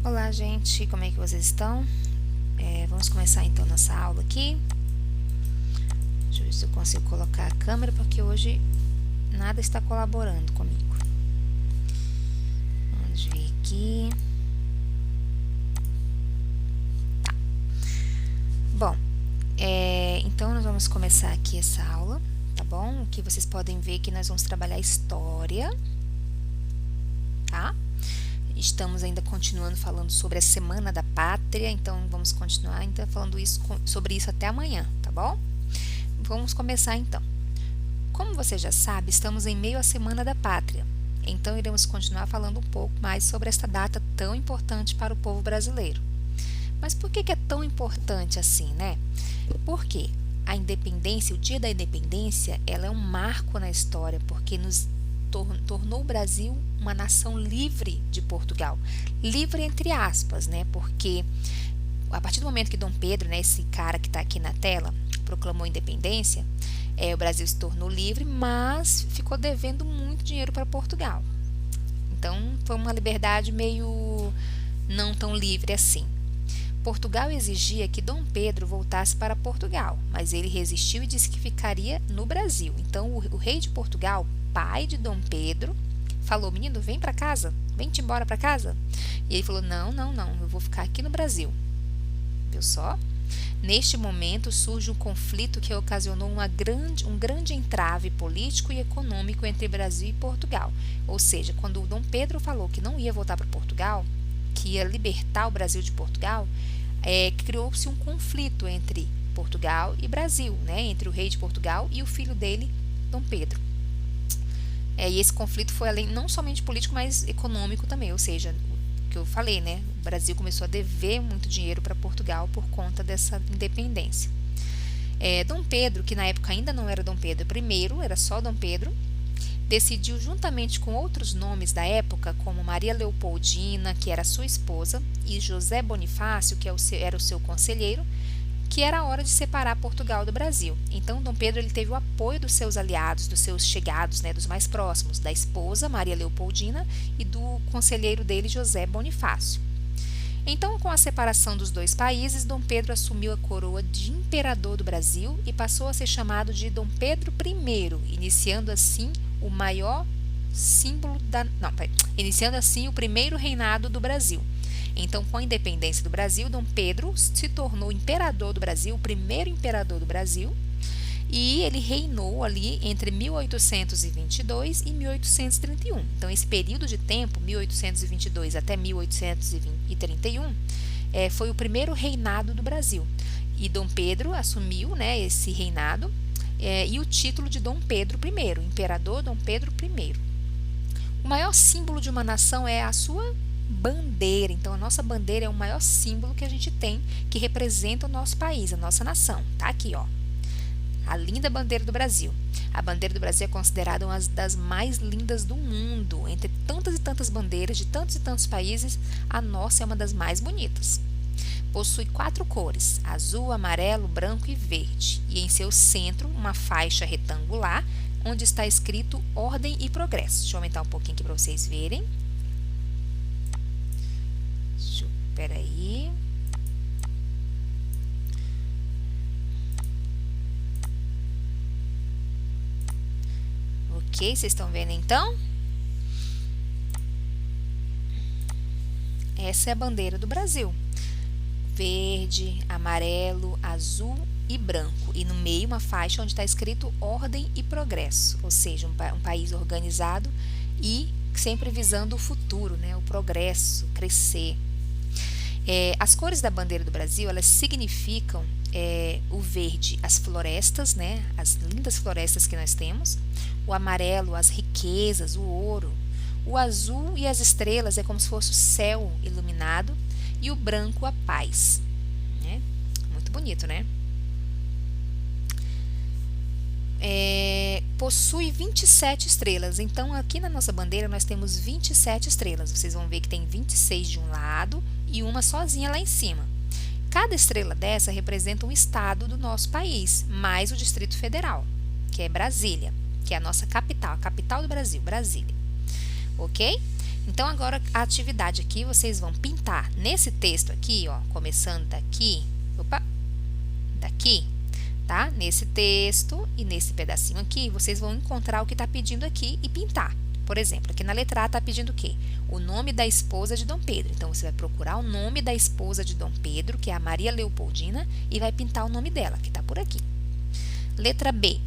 Olá, gente, como é que vocês estão? Vamos começar então nossa aula aqui. Deixa eu ver se eu consigo colocar a câmera, porque hoje nada está colaborando comigo. Vamos ver aqui. Tá. Bom, então nós vamos começar aqui essa aula, tá bom? O que vocês podem ver que nós vamos trabalhar história, tá? Estamos ainda continuando falando sobre a Semana da Pátria, então vamos continuar ainda falando sobre isso até amanhã, tá bom? Vamos começar então. Como você já sabe, estamos em meio à Semana da Pátria, então iremos continuar falando um pouco mais sobre esta data tão importante para o povo brasileiro. Mas por que é tão importante assim, né? Porque a independência, o Dia da Independência, ela é um marco na história, porque nos tornou o Brasil uma nação livre de Portugal. Livre entre aspas, né? Porque a partir do momento que Dom Pedro, né, esse cara que está aqui na tela, proclamou a independência, o Brasil se tornou livre, mas ficou devendo muito dinheiro para Portugal. Então, foi uma liberdade meio não tão livre assim. Portugal exigia que Dom Pedro voltasse para Portugal, mas ele resistiu e disse que ficaria no Brasil. Então, o rei de Portugal, pai de Dom Pedro, falou: menino, vem para casa, vem-te embora para casa. E ele falou: não, eu vou ficar aqui no Brasil. Viu só? Neste momento surge um conflito que ocasionou um grande entrave político e econômico entre Brasil e Portugal. Ou seja, quando o Dom Pedro falou que não ia voltar para Portugal, que ia libertar o Brasil de Portugal, criou-se um conflito entre Portugal e Brasil, né? Entre o rei de Portugal e o filho dele, Dom Pedro. E esse conflito foi além não somente político, mas econômico também, ou seja, o que eu falei, né? O Brasil começou a dever muito dinheiro para Portugal por conta dessa independência. Dom Pedro, que na época ainda não era Dom Pedro I, era só Dom Pedro, decidiu, juntamente com outros nomes da época, como Maria Leopoldina, que era sua esposa, e José Bonifácio, que era o seu conselheiro, que era a hora de separar Portugal do Brasil. Então, Dom Pedro ele teve o apoio dos seus aliados, dos seus chegados, né, dos mais próximos, da esposa, Maria Leopoldina, e do conselheiro dele, José Bonifácio. Então, com a separação dos dois países, Dom Pedro assumiu a coroa de imperador do Brasil e passou a ser chamado de Dom Pedro I, iniciando assim o maior símbolo iniciando assim o primeiro reinado do Brasil. Então, com a independência do Brasil, Dom Pedro se tornou imperador do Brasil, o primeiro imperador do Brasil, e ele reinou ali entre 1822 e 1831. Então, esse período de tempo, 1822 até 1831, foi o primeiro reinado do Brasil. E Dom Pedro assumiu, né, esse reinado e o título de Dom Pedro I, imperador Dom Pedro I. O maior símbolo de uma nação é a sua bandeira. Então, a nossa bandeira é o maior símbolo que a gente tem, que representa o nosso país, a nossa nação. Tá aqui, ó. A linda bandeira do Brasil. A bandeira do Brasil é considerada uma das mais lindas do mundo. Entre tantas e tantas bandeiras de tantos e tantos países, a nossa é uma das mais bonitas. Possui 4 cores: azul, amarelo, branco e verde. E em seu centro, uma faixa retangular, onde está escrito Ordem e Progresso. Deixa eu aumentar um pouquinho aqui para vocês verem. Espera aí. Ok, vocês estão vendo então? Essa é a bandeira do Brasil. Verde, amarelo, azul e branco. E no meio uma faixa onde está escrito Ordem e Progresso. Ou seja, um país organizado e sempre visando o futuro, né? O progresso, crescer. As cores da bandeira do Brasil, elas significam o verde, as florestas, né? As lindas florestas que nós temos. O amarelo, as riquezas, o ouro. O azul e as estrelas é como se fosse o céu iluminado. E o branco, a paz. Né? Muito bonito, né? Possui 27 estrelas. Então, aqui na nossa bandeira, nós temos 27 estrelas. Vocês vão ver que tem 26 de um lado e uma sozinha lá em cima. Cada estrela dessa representa um estado do nosso país, mais o Distrito Federal, que é Brasília, que é a nossa capital, a capital do Brasil, Brasília. Ok? Então, agora a atividade aqui, vocês vão pintar nesse texto aqui, ó, começando daqui, tá? Nesse texto e nesse pedacinho aqui, vocês vão encontrar o que está pedindo aqui e pintar. Por exemplo, aqui na letra A está pedindo o quê? O nome da esposa de Dom Pedro. Então, você vai procurar o nome da esposa de Dom Pedro, que é a Maria Leopoldina, e vai pintar o nome dela, que está por aqui. Letra B.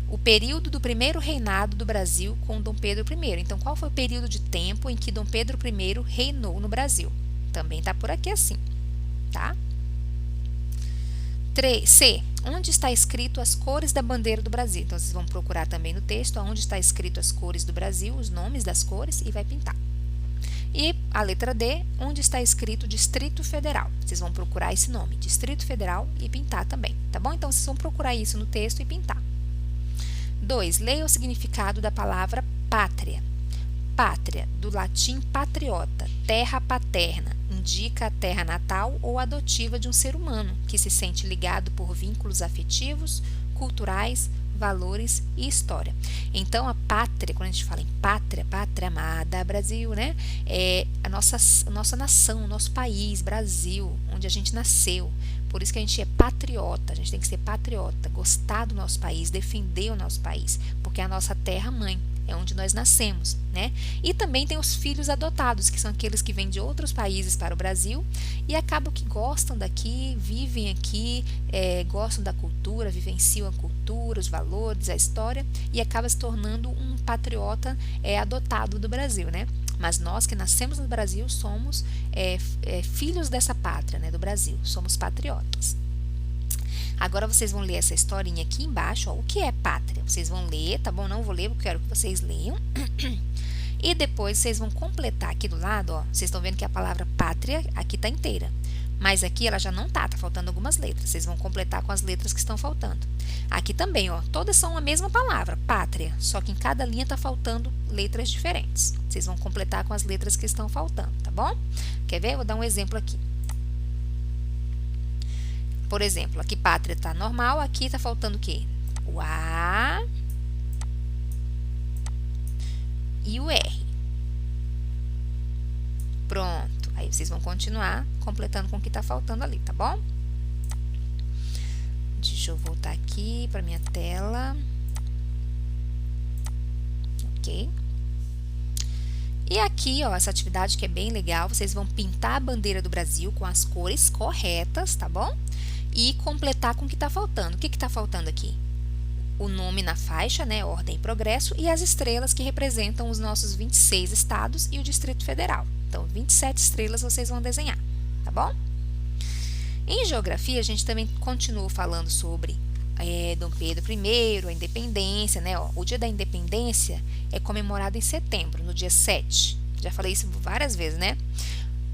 O período do primeiro reinado do Brasil com Dom Pedro I. Então, qual foi o período de tempo em que Dom Pedro I reinou no Brasil? Também está por aqui assim, tá? C. Onde está escrito as cores da bandeira do Brasil? Então, vocês vão procurar também no texto onde está escrito as cores do Brasil, os nomes das cores, e vai pintar. E a letra D, onde está escrito Distrito Federal. Vocês vão procurar esse nome, Distrito Federal, e pintar também, tá bom? Então, vocês vão procurar isso no texto e pintar. 2. Leia o significado da palavra pátria. Pátria, do latim patriota, terra paterna, indica a terra natal ou adotiva de um ser humano que se sente ligado por vínculos afetivos, culturais, valores e história. Então, a pátria, quando a gente fala em pátria, pátria amada, Brasil, né? É a nossa nação, o nosso país, Brasil, onde a gente nasceu. Por isso que a gente é patriota, a gente tem que ser patriota, gostar do nosso país, defender o nosso país, porque é a nossa terra-mãe, é onde nós nascemos, né? E também tem os filhos adotados, que são aqueles que vêm de outros países para o Brasil e acabam que gostam daqui, vivem aqui, gostam da cultura, vivenciam a cultura, os valores, a história e acaba se tornando um patriota adotado do Brasil, né? Mas nós que nascemos no Brasil somos filhos dessa pátria, né, do Brasil, somos patriotas. Agora vocês vão ler essa historinha aqui embaixo, ó, o que é pátria? Vocês vão ler, tá bom? Não vou ler, porque eu quero que vocês leiam. E depois vocês vão completar aqui do lado, ó, vocês estão vendo que a palavra pátria aqui tá inteira. Mas aqui ela já não tá faltando algumas letras. Vocês vão completar com as letras que estão faltando. Aqui também, ó, todas são a mesma palavra, pátria, só que em cada linha tá faltando letras diferentes. Vocês vão completar com as letras que estão faltando, tá bom? Quer ver? Eu vou dar um exemplo aqui. Por exemplo, aqui pátria tá normal, aqui tá faltando o quê? O A e o R. Pronto. Aí vocês vão continuar completando com o que tá faltando ali, tá bom? Deixa eu voltar aqui para minha tela. Ok. E aqui, ó, essa atividade que é bem legal, vocês vão pintar a bandeira do Brasil com as cores corretas, tá bom? E completar com o que está faltando. O que está faltando aqui? O nome na faixa, né, ordem e progresso, e as estrelas que representam os nossos 26 estados e o Distrito Federal. Então, 27 estrelas vocês vão desenhar, tá bom? Em geografia, a gente também continua falando sobre Dom Pedro I, a independência, né? Ó, o dia da independência é comemorado em setembro, no dia 7. Já falei isso várias vezes, né?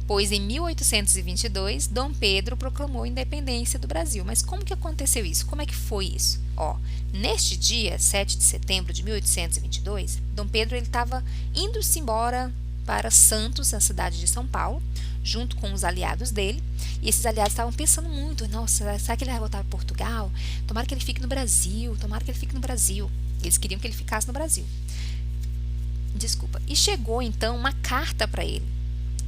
Pois em 1822, Dom Pedro proclamou a independência do Brasil. Mas como que aconteceu isso? Como é que foi isso? Ó, neste dia, 7 de setembro de 1822, Dom Pedro estava indo-se embora para Santos, na cidade de São Paulo, junto com os aliados dele. E esses aliados estavam pensando muito, nossa, será que ele vai voltar para Portugal? Tomara que ele fique no Brasil, tomara que ele fique no Brasil. Eles queriam que ele ficasse no Brasil. Desculpa. E chegou, então, uma carta para ele,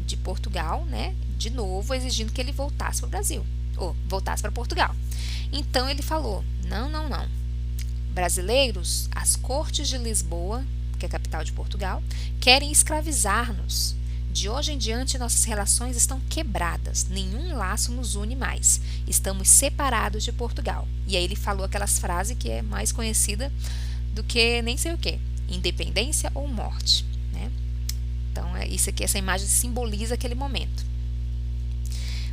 de Portugal, né, de novo, exigindo que ele voltasse para o Brasil, ou voltasse para Portugal. Então, ele falou, não. Brasileiros, as cortes de Lisboa, que é a capital de Portugal, querem escravizar-nos. De hoje em diante, nossas relações estão quebradas, nenhum laço nos une mais. Estamos separados de Portugal. E aí ele falou aquelas frases que é mais conhecida do que nem sei o que, independência ou morte, né? Então, isso aqui, essa imagem simboliza aquele momento.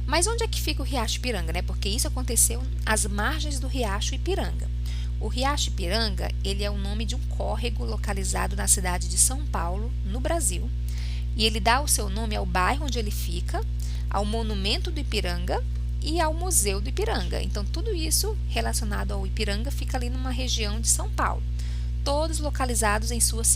Mas onde é que fica o Riacho Ipiranga, né? Porque isso aconteceu às margens do Riacho Ipiranga. O Riacho Ipiranga, ele é o nome de um córrego localizado na cidade de São Paulo, no Brasil. E ele dá o seu nome ao bairro onde ele fica, ao monumento do Ipiranga e ao museu do Ipiranga. Então, tudo isso relacionado ao Ipiranga fica ali numa região de São Paulo. Todos localizados em suas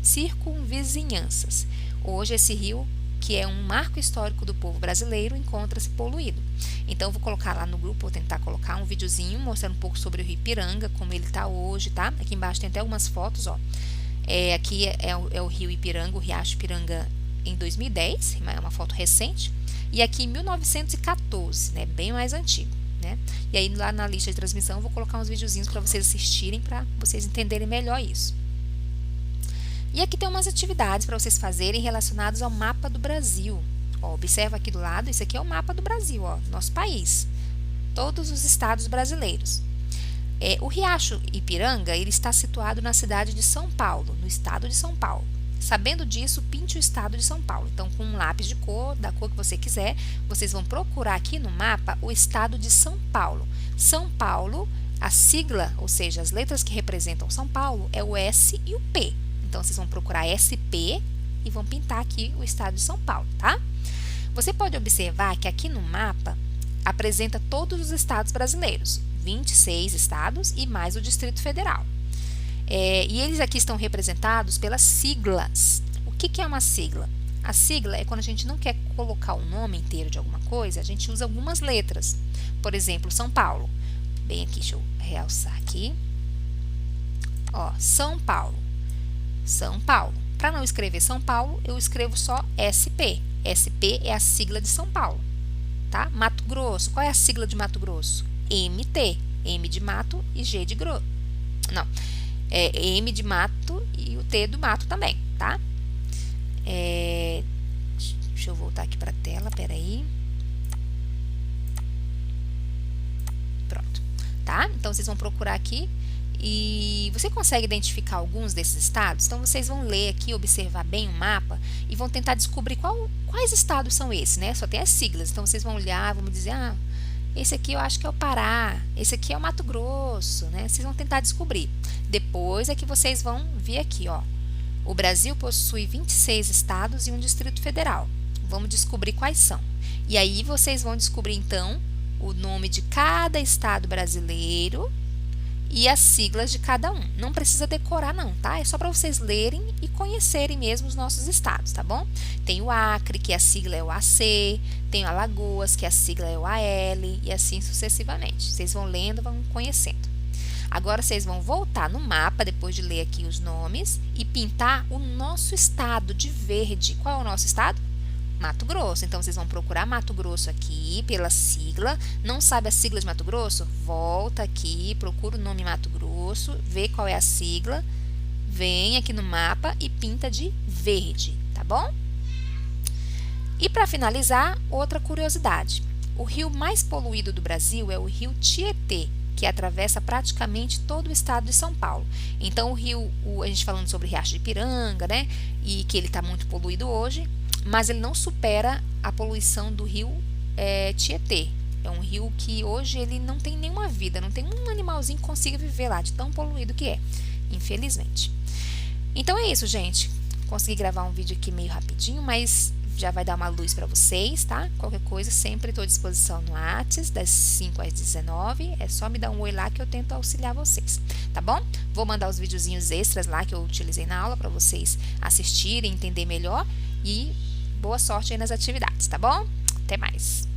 circunvizinhanças. Hoje, esse rio, que é um marco histórico do povo brasileiro, encontra-se poluído. Então, eu vou colocar lá no grupo, vou tentar colocar um videozinho mostrando um pouco sobre o rio Ipiranga, como ele está hoje, tá? Aqui embaixo tem até algumas fotos, ó. Aqui é o rio Ipiranga, o Riacho Ipiranga em 2010, é uma foto recente. E aqui em 1914, né, bem mais antigo, né? E aí lá na lista de transmissão eu vou colocar uns videozinhos para vocês assistirem, para vocês entenderem melhor isso. E aqui tem umas atividades para vocês fazerem relacionadas ao mapa do Brasil. Ó, observa aqui do lado, esse aqui é o mapa do Brasil, ó, nosso país. Todos os estados brasileiros. O Riacho Ipiranga, ele está situado na cidade de São Paulo, no estado de São Paulo. Sabendo disso, pinte o estado de São Paulo. Então, com um lápis de cor, da cor que você quiser, vocês vão procurar aqui no mapa o estado de São Paulo. São Paulo, a sigla, ou seja, as letras que representam São Paulo, é o S e o P. Então, vocês vão procurar SP e vão pintar aqui o estado de São Paulo, tá? Você pode observar que aqui no mapa apresenta todos os estados brasileiros, 26 estados e mais o Distrito Federal. E eles aqui estão representados pelas siglas. O que é uma sigla? A sigla é quando a gente não quer colocar o nome inteiro de alguma coisa, a gente usa algumas letras. Por exemplo, São Paulo. Bem aqui, deixa eu realçar aqui. Ó, São Paulo. São Paulo. Para não escrever São Paulo, eu escrevo só SP. SP é a sigla de São Paulo. Tá? Mato Grosso. Qual é a sigla de Mato Grosso? MT. M de mato e G de grosso. Não. M de mato e o T do mato também, tá? Deixa eu voltar aqui para a tela, peraí. Pronto, tá? Então, vocês vão procurar aqui e você consegue identificar alguns desses estados? Então, vocês vão ler aqui, observar bem o mapa e vão tentar descobrir quais estados são esses, né? Só tem as siglas, então vocês vão olhar, vão dizer, esse aqui eu acho que é o Pará, esse aqui é o Mato Grosso, né? Vocês vão tentar descobrir. Depois é que vocês vão ver aqui, ó. O Brasil possui 26 estados e um Distrito Federal. Vamos descobrir quais são. E aí vocês vão descobrir, então, o nome de cada estado brasileiro e as siglas de cada um. Não precisa decorar não, tá? É só para vocês lerem e conhecerem mesmo os nossos estados, tá bom? Tem o Acre, que a sigla é o AC, tem o Alagoas, que a sigla é o AL, e assim sucessivamente. Vocês vão lendo, vão conhecendo. Agora, vocês vão voltar no mapa, depois de ler aqui os nomes, e pintar o nosso estado de verde. Qual é o nosso estado? Mato Grosso. Então, vocês vão procurar Mato Grosso aqui pela sigla. Não sabe a sigla de Mato Grosso? Volta aqui, procura o nome Mato Grosso, vê qual é a sigla, vem aqui no mapa e pinta de verde, tá bom? E para finalizar, outra curiosidade. O rio mais poluído do Brasil é o rio Tietê, que atravessa praticamente todo o estado de São Paulo. Então, a gente falando sobre o Riacho de Ipiranga, né? E que ele está muito poluído hoje, mas ele não supera a poluição do rio Tietê. É um rio que hoje ele não tem nenhuma vida, não tem um animalzinho que consiga viver lá, de tão poluído que é, infelizmente. Então é isso, gente. Consegui gravar um vídeo aqui meio rapidinho, mas já vai dar uma luz para vocês, tá? Qualquer coisa, sempre estou à disposição no WhatsApp, das 5 às 19. É só me dar um oi lá que eu tento auxiliar vocês, tá bom? Vou mandar os videozinhos extras lá que eu utilizei na aula para vocês assistirem, entender melhor e boa sorte aí nas atividades, tá bom? Até mais!